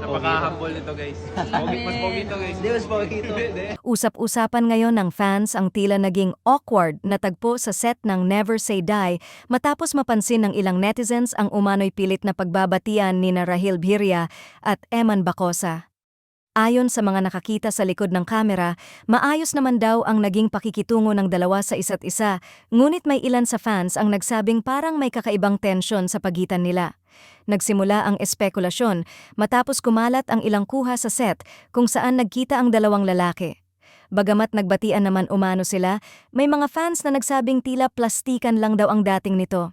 Napaka-humble nito guys. Mas pogi to guys. Hindi, mas pogi ito. Usap-usapan ngayon ng fans ang tila naging awkward na tagpo sa set ng Never Say Die matapos mapansin ng ilang netizens ang umano'y pilit na pagbabatian ni Rahil Bhiria at Eman Bacosa. Ayon sa mga nakakita sa likod ng kamera, maayos naman daw ang naging pakikitungo ng dalawa sa isa't isa, ngunit may ilan sa fans ang nagsabing parang may kakaibang tensyon sa pagitan nila. Nagsimula ang espekulasyon matapos kumalat ang ilang kuha sa set kung saan nagkita ang dalawang lalaki. Bagamat nagbatian naman umano sila, may mga fans na nagsabing tila plastikan lang daw ang dating nito.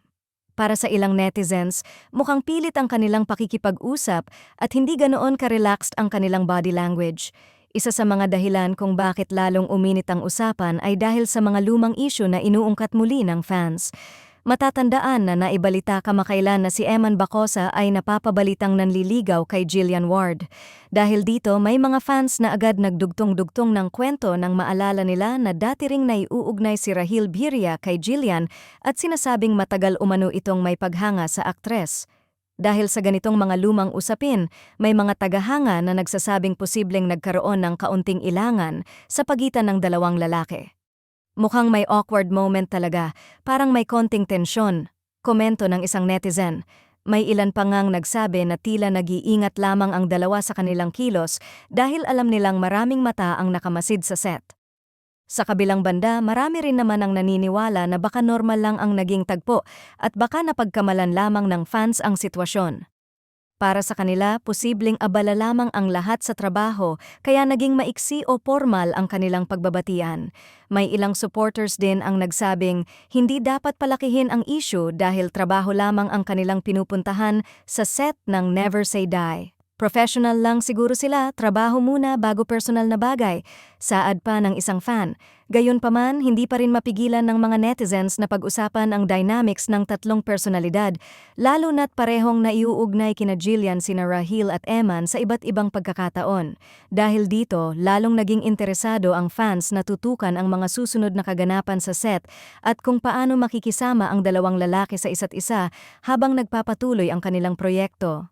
Para sa ilang netizens, mukhang pilit ang kanilang pakikipag-usap at hindi ganoon ka-relaxed ang kanilang body language. Isa sa mga dahilan kung bakit lalong uminit ang usapan ay dahil sa mga lumang issue na inuungkat muli ng fans. Matatandaan na naibalita kamakailan na si Eman Bacosa ay napapabalitang nanliligaw kay Jillian Ward. Dahil dito may mga fans na agad nagdugtong-dugtong ng kwento nang maalala nila na dati ring naiuugnay si Rahil Bhiria kay Jillian at sinasabing matagal umano itong may paghanga sa aktres. Dahil sa ganitong mga lumang usapin, may mga tagahanga na nagsasabing posibleng nagkaroon ng kaunting ilangan sa pagitan ng dalawang lalaki. Mukhang may awkward moment talaga, parang may konting tensyon. Komento ng isang netizen. May ilan pa ngang nagsabi na tila nag-iingat lamang ang dalawa sa kanilang kilos dahil alam nilang maraming mata ang nakamasid sa set. Sa kabilang banda, marami rin naman ang naniniwala na baka normal lang ang naging tagpo at baka napagkamalan lamang ng fans ang sitwasyon. Para sa kanila, posibleng abala lamang ang lahat sa trabaho kaya naging maiksi o formal ang kanilang pagbabatian. May ilang supporters din ang nagsabing hindi dapat palakihin ang issue dahil trabaho lamang ang kanilang pinupuntahan sa set ng Never Say Die. Professional lang siguro sila, trabaho muna bago personal na bagay, saad pa ng isang fan. Gayunpaman, hindi pa rin mapigilan ng mga netizens na pag-usapan ang dynamics ng tatlong personalidad, lalo na't parehong naiuugnay kina Jillian, sina Rahil at Eman sa iba't ibang pagkakataon. Dahil dito, lalong naging interesado ang fans na tutukan ang mga susunod na kaganapan sa set at kung paano makikisama ang dalawang lalaki sa isa't isa habang nagpapatuloy ang kanilang proyekto.